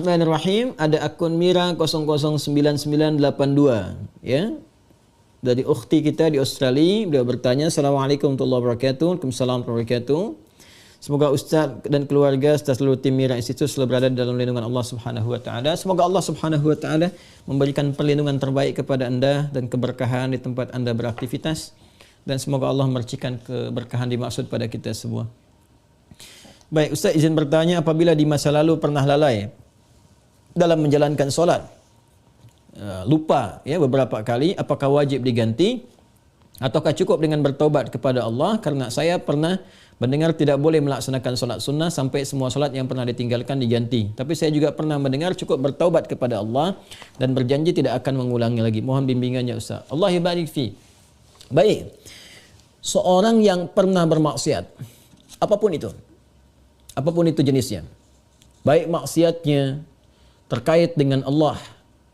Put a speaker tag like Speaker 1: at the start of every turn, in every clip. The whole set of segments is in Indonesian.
Speaker 1: Bismillahirrahmanirrahim. Ada akun Mira 009982 ya. Dari ukhti kita di Australia, beliau bertanya, Assalamualaikum warahmatullahi wabarakatuh. Waalaikumsalam warahmatullahi wabarakatuh. Semoga Ustaz dan keluarga serta seluruh tim Mira Institute selalu berada dalam lindungan Allah Subhanahu wa taala. Semoga Allah Subhanahu wa taala memberikan perlindungan terbaik kepada Anda dan keberkahan di tempat Anda beraktivitas, dan semoga Allah memercikan keberkahan dimaksud pada kita semua. Baik, Ustaz izin bertanya, apabila di masa lalu pernah lalai dalam menjalankan solat, lupa ya beberapa kali, apakah wajib diganti ataukah cukup dengan bertaubat kepada Allah? Karena saya pernah mendengar tidak boleh melaksanakan solat sunnah sampai semua solat yang pernah ditinggalkan diganti. Tapi saya juga pernah mendengar cukup bertaubat kepada Allah dan berjanji tidak akan mengulangi lagi. Mohon bimbingannya Ustaz. Allah barik fi. Baik. Seorang yang pernah bermaksiat, apapun itu jenisnya, baik maksiatnya terkait dengan Allah,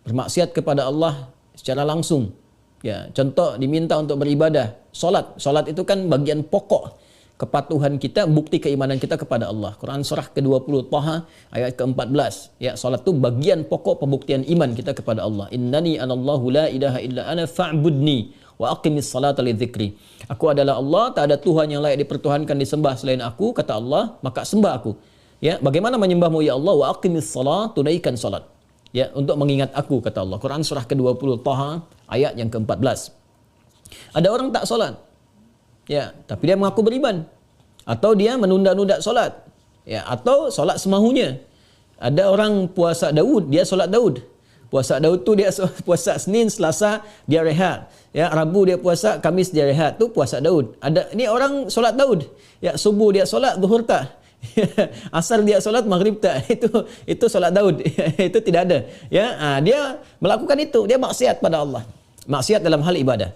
Speaker 1: bermaksiat kepada Allah secara langsung, ya, contoh diminta untuk beribadah, solat itu kan bagian pokok kepatuhan kita, bukti keimanan kita kepada Allah. Quran surah ke-20 Taha ayat ke-14, ya, solat itu bagian pokok pembuktian iman kita kepada Allah. Innani anallahu la ilaha illa ana fa'budni wa aqimis salata li dzikri. Aku adalah Allah, tak ada Tuhan yang layak dipertuhankan disembah selain aku, kata Allah, maka sembah aku. Ya, bagaimana menyembahmu ya Allah? Wa aqimis salat, tunaikan salat. Ya, untuk mengingat aku, kata Allah. Quran surah ke-20 Taha ayat yang ke-14. Ada orang tak solat, ya, tapi dia mengaku beriman, atau dia menunda-nunda solat, ya, atau solat semahunya. Ada orang puasa Daud, dia solat Daud. Puasa Daud tu dia puasa Senin, Selasa dia rehat. Ya, Rabu dia puasa, Kamis dia rehat. Tu puasa Daud. Ada ni orang solat Daud. Ya, subuh dia solat, zuhur tak. Asar dia solat, maghrib tak. Itu solat Daud. Itu tidak ada. Ya, dia melakukan itu, dia maksiat pada Allah. Maksiat dalam hal ibadah.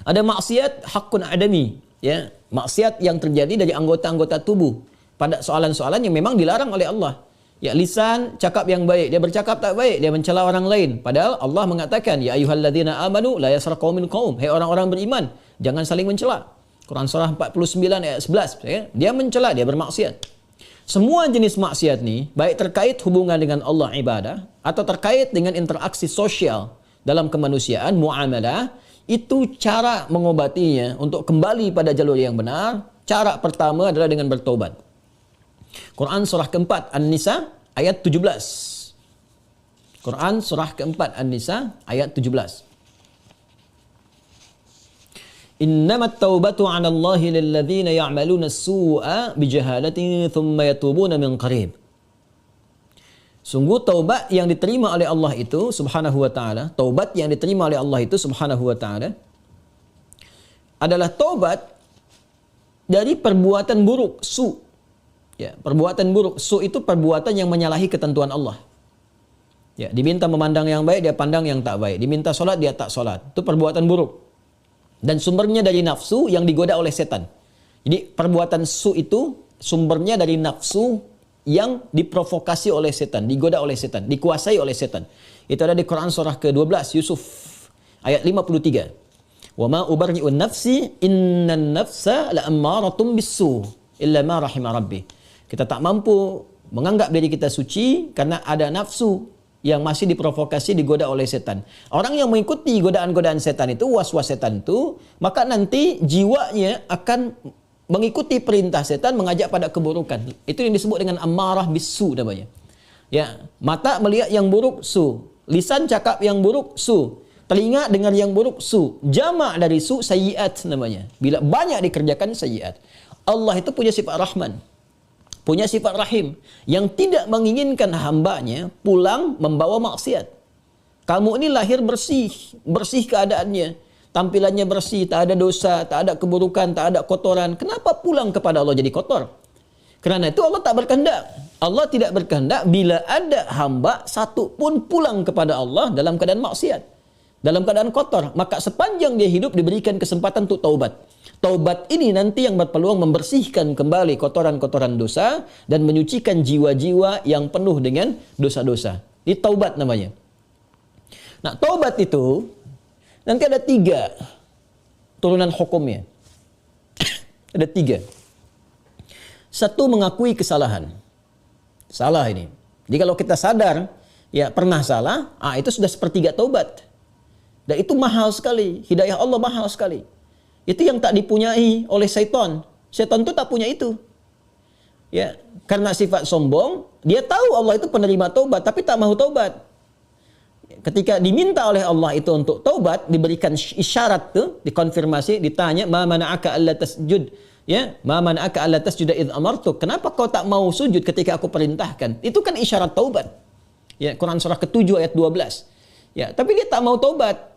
Speaker 1: Ada maksiat hakun adami, ya, maksiat yang terjadi dari anggota-anggota tubuh pada soalan-soalan yang memang dilarang oleh Allah. Ya, lisan cakap yang baik, dia bercakap tak baik, dia mencela orang lain. Padahal Allah mengatakan, ya ayyuhalladzina amanu la yaskhar qaumin qaum. Hai orang-orang beriman, jangan saling mencela. Quran surah 49 ayat 11, ya. Dia mencela, dia bermaksiat. Semua jenis maksiat ni, baik terkait hubungan dengan Allah ibadah atau terkait dengan interaksi sosial dalam kemanusiaan, muamalah, itu cara mengobatinya untuk kembali pada jalur yang benar. Cara pertama adalah dengan bertobat. Quran surah keempat An-Nisa ayat 17. Quran surah keempat An-Nisa ayat 17. Innamat taubatu 'ala Allahi lilladzina ya'maluna as-su'a bijahalatin thumma yatubuna min qarib. Sungguh taubat yang diterima oleh Allah itu subhanahu wa ta'ala, taubat yang diterima oleh Allah itu subhanahu wa ta'ala adalah taubat dari perbuatan buruk, su. Ya, perbuatan buruk, su itu perbuatan yang menyalahi ketentuan Allah. Ya, diminta memandang yang baik, dia pandang yang tak baik. Diminta solat, dia tak solat. Itu perbuatan buruk. Dan sumbernya dari nafsu yang digoda oleh setan. Jadi perbuatan su itu sumbernya dari nafsu yang diprovokasi oleh setan, digoda oleh setan, dikuasai oleh setan. Itu ada di Quran surah ke-12 Yusuf ayat 53. Wa ma ubarri'un nafsi innan nafsa la'ammaratun bis-su illa ma rahima rabbi. Kita tak mampu menganggap diri kita suci karena ada nafsu yang masih diprovokasi, digoda oleh setan. Orang yang mengikuti godaan-godaan setan itu, was-was setan itu, maka nanti jiwanya akan mengikuti perintah setan, mengajak pada keburukan. Itu yang disebut dengan ammarah bisu namanya. Ya, mata melihat yang buruk, su. Lisan cakap yang buruk, su. Telinga dengar yang buruk, su. Jamak dari su, sayyiat namanya. Bila banyak dikerjakan sayyiat. Allah itu punya sifat Rahman, punya sifat Rahim, yang tidak menginginkan hambanya pulang membawa maksiat. Kamu ini lahir bersih, bersih keadaannya, tampilannya bersih, tak ada dosa, tak ada keburukan, tak ada kotoran. Kenapa pulang kepada Allah jadi kotor? Kerana itu Allah tak berkehendak. Allah tidak berkehendak bila ada hamba satu pun pulang kepada Allah dalam keadaan maksiat, dalam keadaan kotor. Maka sepanjang dia hidup diberikan kesempatan untuk taubat. Taubat ini nanti yang berpeluang membersihkan kembali kotoran-kotoran dosa dan menyucikan jiwa-jiwa yang penuh dengan dosa-dosa. Ini taubat namanya. Nah, taubat itu nanti ada 3 turunan hukumnya. Ada 3. 1, mengakui kesalahan. Salah ini. Jadi kalau kita sadar ya pernah salah, itu sudah sepertiga taubat. Dan itu mahal sekali, hidayah Allah mahal sekali. Itu yang tak dipunyai oleh syaitan. Syaitan itu tak punya itu. Ya, karena sifat sombong, dia tahu Allah itu penerima taubat tapi tak mau taubat. Ketika diminta oleh Allah itu untuk taubat, diberikan isyarat tuh, dikonfirmasi, ditanya, "Ma mana'aka alla tasjud?" Ya, "Ma mana'aka alla tasjuda idz amartuk?" Kenapa kau tak mau sujud ketika aku perintahkan? Itu kan isyarat taubat. Ya, Quran surah ke-7 ayat 12. Ya, tapi dia tak mau taubat.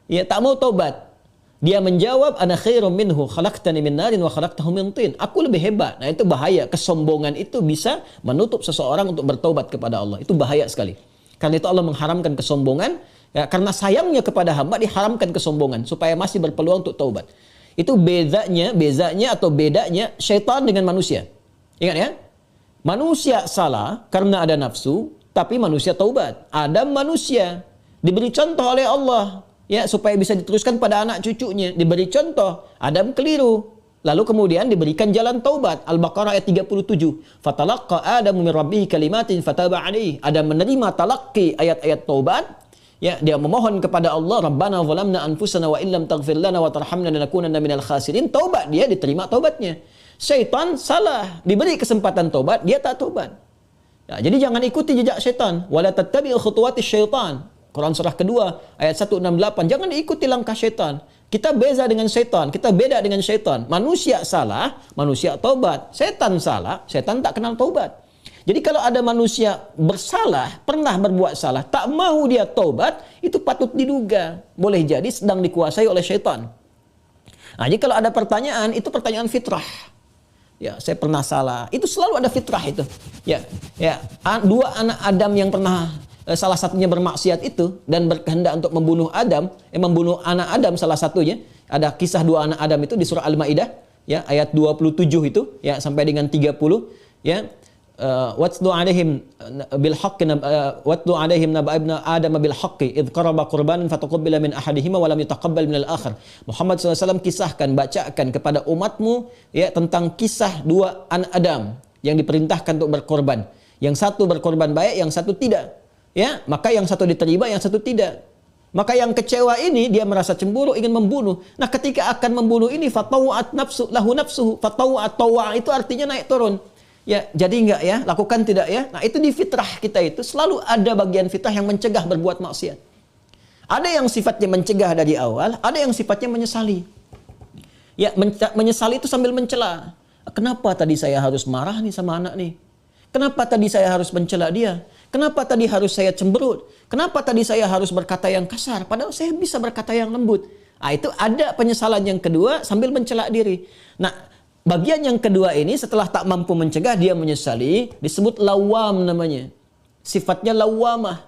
Speaker 1: Ya, tak mau taubat. Dia menjawab, "Ana khairum minhu, khalaqtani min narin wa khalaqtahu min tin." Aku lebih hebat. Nah, itu bahaya. Kesombongan itu bisa menutup seseorang untuk bertaubat kepada Allah. Itu bahaya sekali. Karena itu Allah mengharamkan kesombongan. Ya, karena sayangnya kepada hamba diharamkan kesombongan supaya masih berpeluang untuk taubat. Itu bezanya atau bedanya syaitan dengan manusia. Ingat ya? Manusia salah karena ada nafsu, tapi manusia taubat. Adam manusia diberi contoh oleh Allah. Ya, supaya bisa diteruskan pada anak cucunya. Diberi contoh, Adam keliru. Lalu kemudian diberikan jalan taubat. Al-Baqarah ayat 37. Fatalaqqa Adamu min rabbih kalimatin fataba alaihi. Adam menerima talaqi ayat-ayat taubat. Ya, dia memohon kepada Allah, Rabbana zalamna anfusana wa illam taghfir lana wa tarhamna lanakunanna minal khasirin. Taubat, dia diterima taubatnya. Syaitan salah, diberi kesempatan taubat, dia tak taubat. Ya, jadi jangan ikuti jejak syaitan. Wala tattabi'u khutuwatis syaitan. Quran surah kedua ayat 168. Jangan ikuti langkah syaitan. Kita beza dengan syaitan, kita beda dengan syaitan. Manusia salah, manusia taubat. Syaitan salah, syaitan tak kenal taubat. Jadi kalau ada manusia bersalah, pernah berbuat salah, tak mau dia taubat, itu patut diduga. Boleh jadi sedang dikuasai oleh syaitan. Nah, jadi kalau ada pertanyaan, itu pertanyaan fitrah. Ya, saya pernah salah. Itu selalu ada fitrah itu. Ya, dua anak Adam yang pernah salah satunya bermaksiat itu dan berkehendak untuk membunuh membunuh anak Adam salah satunya. Ada kisah dua anak Adam itu di surah Al-Maidah ya ayat 27 itu ya sampai dengan 30 ya. Watlu alaihim bil haqqi watlu alaihim naba ibna adam bil haqqi id qaraba qurbanan fataqabbala min ahadihima wa lam yutaqabbal min al-akhar. Muhammad SAW kisahkan, bacakan kepada umatmu ya tentang kisah dua anak Adam yang diperintahkan untuk berkorban. Yang satu berkorban baik, yang satu tidak. Ya, maka yang satu diterima, yang satu tidak. Maka yang kecewa ini dia merasa cemburu, ingin membunuh. Nah, ketika akan membunuh ini fatawa'at nafsu lahu nafsuhu, fatawa'at tawa' itu artinya naik turun. Ya, jadi enggak ya, lakukan tidak ya. Nah, itu di fitrah kita itu selalu ada bagian fitrah yang mencegah berbuat maksiat. Ada yang sifatnya mencegah dari awal, ada yang sifatnya menyesali. Ya, menyesali itu sambil mencela. Kenapa tadi saya harus marah nih sama anak nih? Kenapa tadi saya harus mencela dia? Kenapa tadi harus saya cemberut? Kenapa tadi saya harus berkata yang kasar? Padahal saya bisa berkata yang lembut. Nah, itu ada penyesalan yang kedua sambil mencela diri. Nah, bagian yang kedua ini setelah tak mampu mencegah, dia menyesali, disebut lawam namanya. Sifatnya lawamah.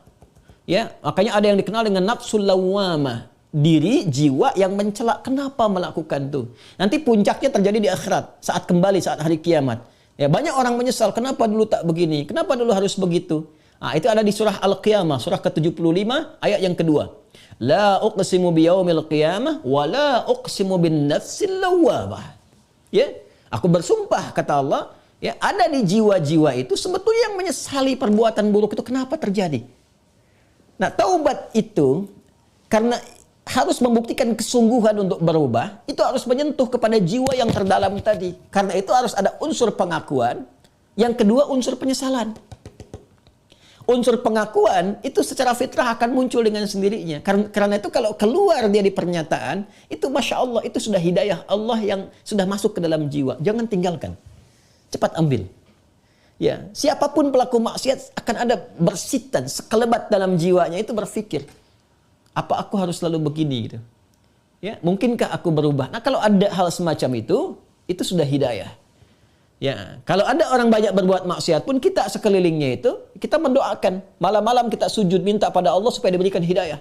Speaker 1: Ya, makanya ada yang dikenal dengan nafsul lawamah. Diri, jiwa yang mencela. Kenapa melakukan itu? Nanti puncaknya terjadi di akhirat. Saat kembali, saat hari kiamat. Ya, banyak orang menyesal. Kenapa dulu tak begini? Kenapa dulu harus begitu? Nah, itu ada di surah Al-Qiyamah, surah ke-75, ayat yang kedua. La uqsimu biyaumil qiyamah, wa la uqsimu bin nafsil lawwamah. Ya, aku bersumpah, kata Allah, ya, ada di jiwa-jiwa itu sebetulnya yang menyesali perbuatan buruk itu kenapa terjadi. Nah, taubat itu, karena harus membuktikan kesungguhan untuk berubah, itu harus menyentuh kepada jiwa yang terdalam tadi. Karena itu harus ada unsur pengakuan, yang kedua unsur penyesalan. Unsur pengakuan itu secara fitrah akan muncul dengan sendirinya. Karena itu kalau keluar dia di pernyataan, itu Masya Allah, itu sudah hidayah Allah yang sudah masuk ke dalam jiwa. Jangan tinggalkan. Cepat ambil. Ya, siapapun pelaku maksiat akan ada bersitan, sekelebat dalam jiwanya itu berpikir, apa aku harus selalu begini gitu. Ya, mungkinkah aku berubah? Nah, kalau ada hal semacam itu sudah hidayah. Ya, kalau ada orang banyak berbuat maksiat pun kita sekelilingnya itu kita mendoakan, malam-malam kita sujud minta pada Allah supaya diberikan hidayah.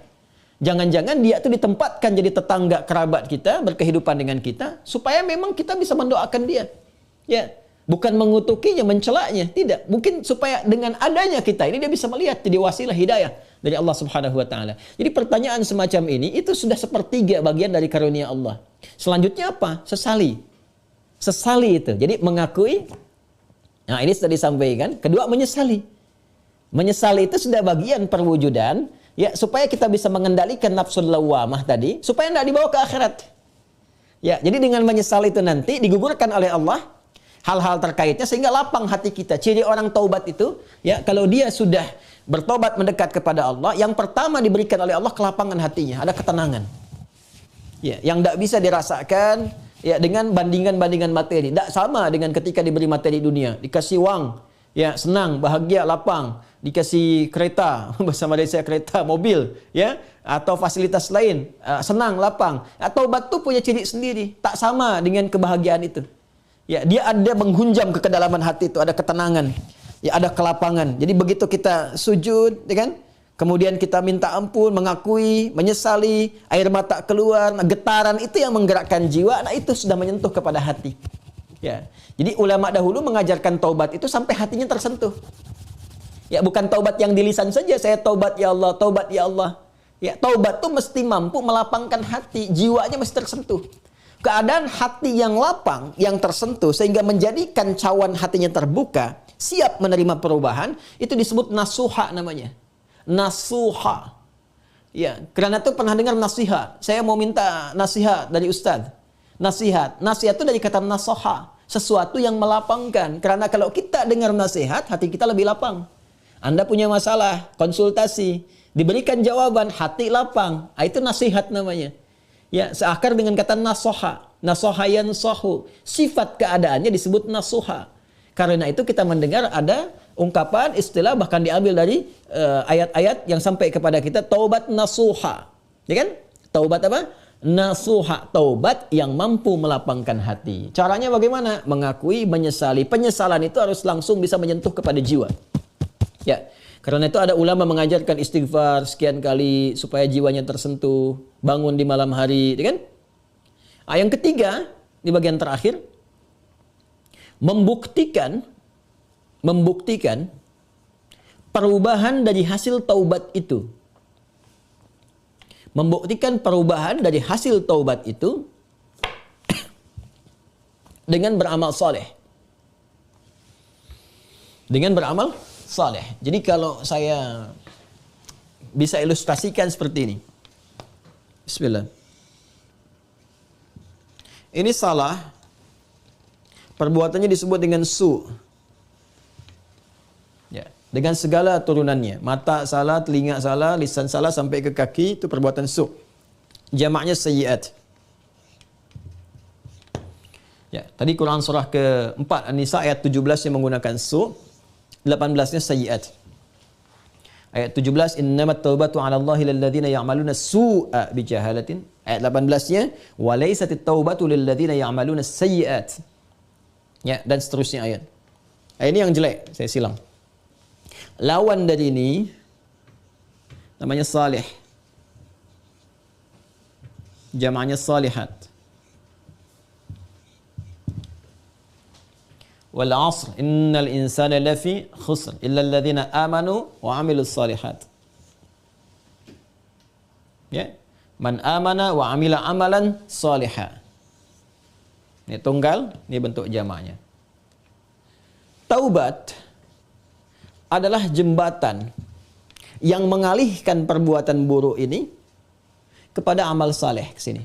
Speaker 1: Jangan-jangan dia itu ditempatkan jadi tetangga kerabat kita, berkehidupan dengan kita supaya memang kita bisa mendoakan dia. Ya, bukan mengutukinya, mencelaknya, tidak. Mungkin supaya dengan adanya kita ini dia bisa melihat jadi wasilah hidayah dari Allah Subhanahu wa taala. Jadi pertanyaan semacam ini itu sudah sepertiga bagian dari karunia Allah. Selanjutnya apa? Sesali itu. Jadi mengakui, nah ini sudah disampaikan. Kedua menyesali. Menyesal itu sudah bagian perwujudan, ya, supaya kita bisa mengendalikan nafsu lawamah tadi, supaya tidak dibawa ke akhirat. Ya, jadi dengan menyesal itu nanti digugurkan oleh Allah hal-hal terkaitnya sehingga lapang hati kita. Ciri orang taubat itu, ya, kalau dia sudah bertobat mendekat kepada Allah, yang pertama diberikan oleh Allah kelapangan hatinya, ada ketenangan. Ya, yang tidak bisa dirasakan ya dengan bandingan-bandingan materi. Tidak sama dengan ketika diberi materi dunia, dikasih uang, ya, senang, bahagia, lapang, dikasih kereta, bahasa Malaysia kereta, mobil, ya, atau fasilitas lain, senang, lapang. Taubat itu punya ciri sendiri, tak sama dengan kebahagiaan itu. Ya, dia ada menghunjam ke kedalaman hati itu, ada ketenangan, ya, ada kelapangan. Jadi begitu kita sujud, ya kan? Kemudian kita minta ampun, mengakui, menyesali, air mata keluar, getaran itu yang menggerakkan jiwa, nah itu sudah menyentuh kepada hati. Ya. Jadi ulama dahulu mengajarkan taubat itu sampai hatinya tersentuh. Ya, bukan taubat yang di lisan saja, saya taubat ya Allah, taubat ya Allah. Ya, taubat itu mesti mampu melapangkan hati, jiwanya mesti tersentuh. Keadaan hati yang lapang, yang tersentuh sehingga menjadikan cawan hatinya terbuka, siap menerima perubahan, itu disebut nasuha namanya. Nasuha. Ya, karena itu pernah dengar nasihat. Saya mau minta nasihat dari Ustadz. Nasihat. Nasihat itu dari kata nasoha. Sesuatu yang melapangkan. Karena kalau kita dengar nasihat, hati kita lebih lapang. Anda punya masalah, konsultasi, diberikan jawaban, hati lapang. Itu nasihat namanya. Ya, seakar dengan kata nasoha. Nasoha yansohu. Sifat keadaannya disebut nasuha. Karena itu kita mendengar ada ungkapan, istilah bahkan diambil dari ayat-ayat yang sampai kepada kita, taubat nasuha. Ya kan? Taubat apa? Nasuha, taubat yang mampu melapangkan hati. Caranya bagaimana? Mengakui, menyesali. Penyesalan itu harus langsung bisa menyentuh kepada jiwa. Ya, karena itu ada ulama mengajarkan istighfar sekian kali supaya jiwanya tersentuh, bangun di malam hari, ya kan? Yang ketiga, di bagian terakhir, membuktikan perubahan dari hasil taubat itu. Membuktikan perubahan dari hasil taubat itu dengan beramal saleh. Dengan beramal saleh. Jadi kalau saya bisa ilustrasikan seperti ini. Bismillah. Ini salah. Perbuatannya disebut dengan su. Ya, dengan segala turunannya. Mata salah, telinga salah, lisan salah sampai ke kaki, itu perbuatan su. Jamaknya sayyiat. Ya, tadi Quran surah ke-4 An-Nisa ayat 17 yang menggunakan su, 18-nya sayyiat. Ayat 17, innamat taubatu 'ala Allahi lil ladzina ya'maluna su'a bijahalatin. Ayat 18-nya, wa laysatit taubatu lil ladzina ya'maluna sayyiat. Ya, dan seterusnya ayat. Ini yang jelek, saya silang. Lawan dari ini namanya salih. Jamaknya salihat. Wal 'asr innal insana lafi khusr illa alladhina amanu wa 'amilus salihat. Ya, man amana wa 'amila amalan salihah. Ini tunggal, ini bentuk jamaknya. Taubat adalah jembatan yang mengalihkan perbuatan buruk ini kepada amal saleh ke sini.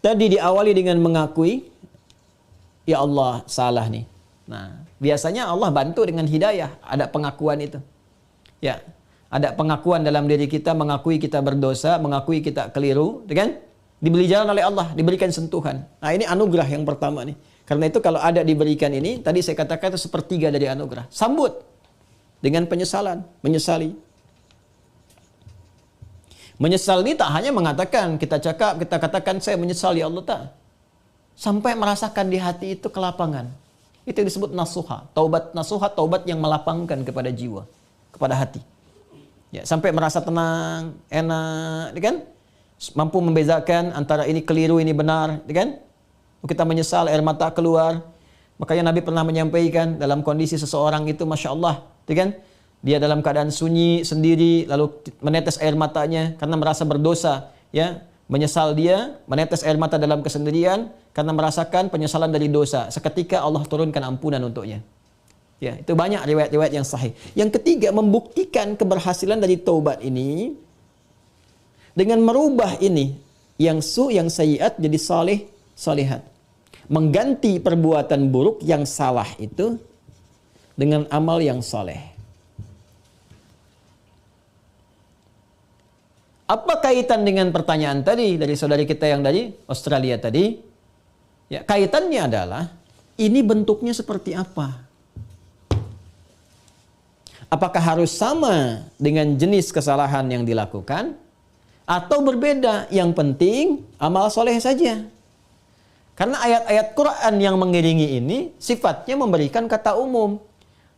Speaker 1: Tadi diawali dengan mengakui, ya Allah salah nih. Nah, biasanya Allah bantu dengan hidayah, ada pengakuan itu. Ya, ada pengakuan dalam diri kita, mengakui kita berdosa, mengakui kita keliru, kan? Diberi jalan oleh Allah, diberikan sentuhan. Nah, ini anugerah yang pertama nih. Karena itu kalau ada diberikan ini, tadi saya katakan itu sepertiga dari anugerah. Sambut dengan penyesalan, menyesali. Menyesal ini tak hanya mengatakan, kita katakan saya menyesal ya Allah, tak. Sampai merasakan di hati itu kelapangan. Itu yang disebut nasuha. Taubat nasuha, taubat yang melapangkan kepada jiwa, kepada hati. Ya, sampai merasa tenang, enak, kan? Mampu membezakan antara ini keliru, ini benar, kan? Kita menyesal, air mata keluar. Makanya Nabi pernah menyampaikan dalam kondisi seseorang itu, Masya Allah, kan? Dia dalam keadaan sunyi, sendiri, lalu menetes air matanya karena merasa berdosa. Ya, menyesal dia, menetes air mata dalam kesendirian karena merasakan penyesalan dari dosa. Seketika Allah turunkan ampunan untuknya. Ya, itu banyak riwayat-riwayat yang sahih. Yang ketiga, membuktikan keberhasilan dari taubat ini dengan merubah ini yang yang sayyiat jadi saleh, salihat. Mengganti perbuatan buruk yang salah itu dengan amal yang saleh. Apa kaitan dengan pertanyaan tadi dari saudari kita yang dari Australia tadi? Ya, kaitannya adalah ini bentuknya seperti apa? Apakah harus sama dengan jenis kesalahan yang dilakukan atau berbeda? Yang penting amal soleh saja. Karena ayat-ayat Quran yang mengiringi ini sifatnya memberikan kata umum.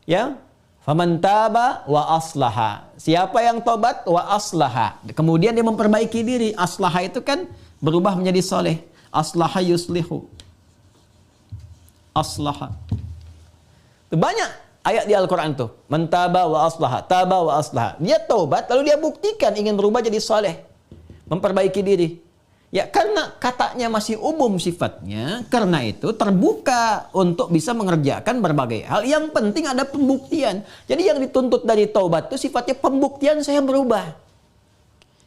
Speaker 1: Ya, faman taba wa aslaha. Siapa yang tobat wa aslaha. Kemudian dia memperbaiki diri. Aslaha itu kan berubah menjadi soleh. Aslaha yuslihu. Aslaha. Itu banyak ayat di Al-Quran tuh. Mentaba wa aslaha. Taba wa aslaha. Dia taubat lalu dia buktikan ingin berubah jadi soleh. Memperbaiki diri. Ya, karena katanya masih umum sifatnya, karena itu terbuka untuk bisa mengerjakan berbagai hal. Yang penting ada pembuktian. Jadi yang dituntut dari taubat itu sifatnya pembuktian saya berubah.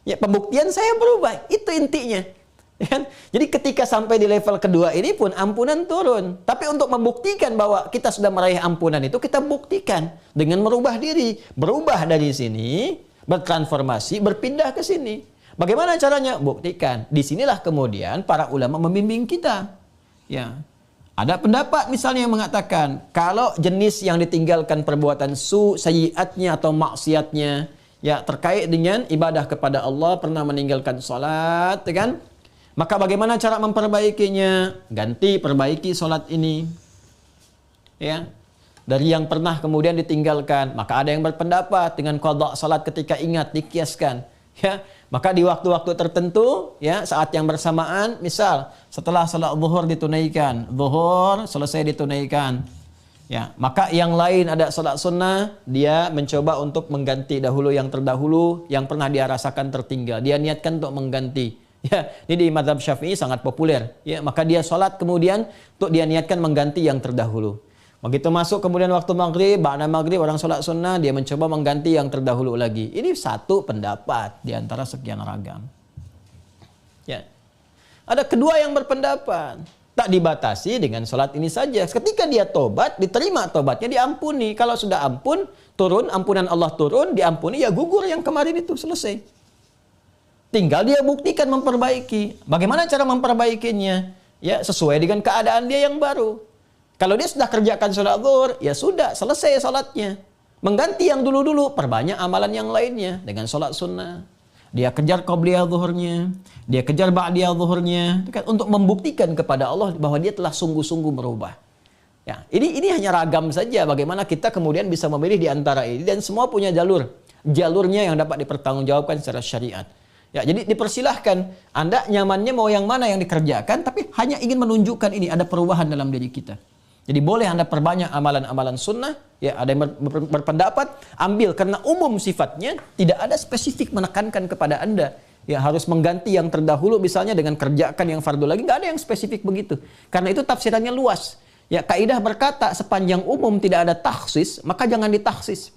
Speaker 1: Ya, pembuktian saya berubah. Itu intinya. Ya, jadi ketika sampai di level kedua ini pun ampunan turun. Tapi untuk membuktikan bahwa kita sudah meraih ampunan itu, kita buktikan dengan merubah diri. Berubah dari sini, bertransformasi, berpindah ke sini. Bagaimana caranya? Buktikan. Disinilah kemudian para ulama membimbing kita. Ya, ada pendapat misalnya yang mengatakan kalau jenis yang ditinggalkan perbuatan sayyiatnya atau maksiatnya ya terkait dengan ibadah kepada Allah, pernah meninggalkan salat, kan? Maka bagaimana cara memperbaikinya? Ganti, perbaiki salat ini. Ya. Dari yang pernah kemudian ditinggalkan, maka ada yang berpendapat dengan qadha salat ketika ingat dikiaskan. Ya, maka di waktu-waktu tertentu, ya saat yang bersamaan, misal setelah salat zuhur ditunaikan, zuhur selesai ditunaikan, ya maka yang lain ada salat sunnah, dia mencoba untuk mengganti dahulu yang terdahulu, yang pernah dia rasakan tertinggal, dia niatkan untuk mengganti. Ya, ini di mazhab Syafi'i sangat populer. Ya, maka dia salat kemudian untuk dia niatkan mengganti yang terdahulu. Begitu masuk kemudian waktu maghrib, ba'da maghrib orang sholat sunnah, dia mencoba mengganti yang terdahulu lagi. Ini satu pendapat di antara sekian ragam. Ya. Ada kedua yang berpendapat, tak dibatasi dengan sholat ini saja. Ketika dia tobat, diterima tobatnya, diampuni. Kalau sudah ampun, turun, ampunan Allah turun, diampuni, ya gugur yang kemarin itu, selesai. Tinggal dia buktikan memperbaiki. Bagaimana cara memperbaikinya? Ya, sesuai dengan keadaan dia yang baru. Kalau dia sudah kerjakan sholat zuhur, ya sudah, selesai sholatnya. Mengganti yang dulu-dulu, perbanyak amalan yang lainnya dengan sholat sunnah. Dia kejar qobliyah zuhurnya, dia kejar ba'diyah zuhurnya, untuk membuktikan kepada Allah bahwa dia telah sungguh-sungguh berubah. Ya, ini hanya ragam saja bagaimana kita kemudian bisa memilih di antara ini, dan semua punya jalurnya yang dapat dipertanggungjawabkan secara syariat. Ya, jadi dipersilahkan, Anda nyamannya mau yang mana yang dikerjakan, tapi hanya ingin menunjukkan ini ada perubahan dalam diri kita. Jadi boleh Anda perbanyak amalan-amalan sunnah, ya ada yang berpendapat, ambil karena umum sifatnya, tidak ada spesifik menekankan kepada Anda. Ya harus mengganti yang terdahulu misalnya dengan kerjakan yang fardu lagi, nggak ada yang spesifik begitu. Karena itu tafsirannya luas. Ya kaidah berkata sepanjang umum tidak ada takhsis, maka jangan ditakhsis.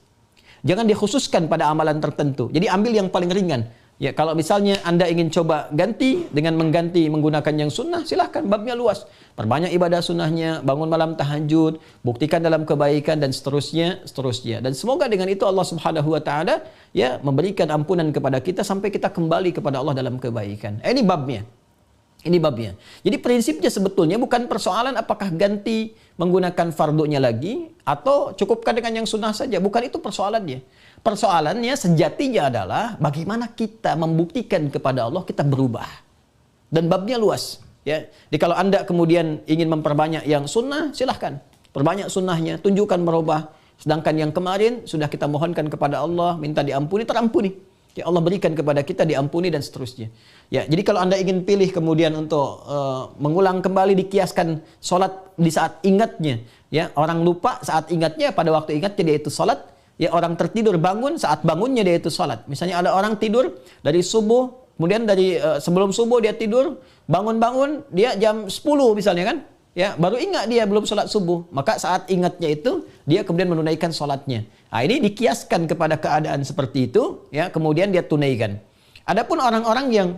Speaker 1: Jangan dikhususkan pada amalan tertentu. Jadi ambil yang paling ringan. Ya kalau misalnya Anda ingin coba ganti dengan mengganti menggunakan yang sunnah, silahkan, babnya luas. Perbanyak ibadah sunnahnya, bangun malam tahajud, buktikan dalam kebaikan dan seterusnya. Dan semoga dengan itu Allah Subhanahu wa taala ya memberikan ampunan kepada kita sampai kita kembali kepada Allah dalam kebaikan. Ini babnya. Jadi prinsipnya sebetulnya bukan persoalan apakah ganti menggunakan fardunya lagi atau cukupkan dengan yang sunnah saja. Bukan itu persoalannya. Persoalannya sejatinya adalah bagaimana kita membuktikan kepada Allah kita berubah. Dan babnya luas. Ya. Jadi kalau Anda kemudian ingin memperbanyak yang sunnah, silahkan. Perbanyak sunnahnya, tunjukkan merubah. Sedangkan yang kemarin sudah kita mohonkan kepada Allah, minta diampuni, terampuni. Ya Allah berikan kepada kita diampuni dan seterusnya. Ya, jadi kalau Anda ingin pilih kemudian untuk mengulang kembali dikiaskan sholat di saat ingatnya. Ya, orang lupa saat ingatnya, pada waktu ingatnya dia itu sholat. Ya orang tertidur bangun, saat bangunnya dia itu sholat. Misalnya ada orang tidur dari subuh, kemudian dari sebelum subuh dia tidur, bangun-bangun dia jam 10 misalnya kan. Ya, baru ingat dia belum sholat subuh. Maka saat ingatnya itu, dia kemudian menunaikan sholatnya. Nah, ini dikiaskan kepada keadaan seperti itu, ya, kemudian dia tunaikan. Adapun orang-orang yang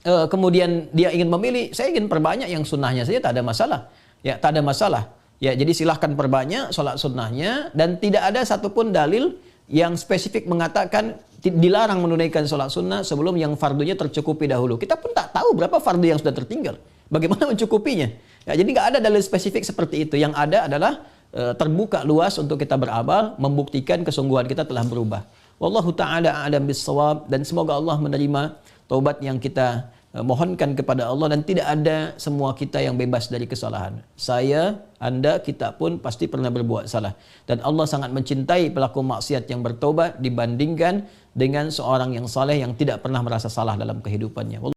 Speaker 1: kemudian dia ingin memilih, saya ingin perbanyak yang sunnahnya saja, tak ada masalah. Ya, tak ada masalah. Ya, jadi silahkan perbanyak sholat sunnahnya, dan tidak ada satupun dalil yang spesifik mengatakan dilarang menunaikan sholat sunnah sebelum yang fardunya tercukupi dahulu. Kita pun tak tahu berapa fardu yang sudah tertinggal. Bagaimana mencukupinya? Ya, jadi nggak ada dalil spesifik seperti itu. Yang ada adalah terbuka luas untuk kita beramal, membuktikan kesungguhan kita telah berubah. Wallahu ta'ala a'lam bis-shawab, dan semoga Allah menerima taubat yang kita mohonkan kepada Allah, dan tidak ada semua kita yang bebas dari kesalahan. Saya, Anda, kita pun pasti pernah berbuat salah. Dan Allah sangat mencintai pelaku maksiat yang bertobat dibandingkan dengan seorang yang saleh yang tidak pernah merasa salah dalam kehidupannya.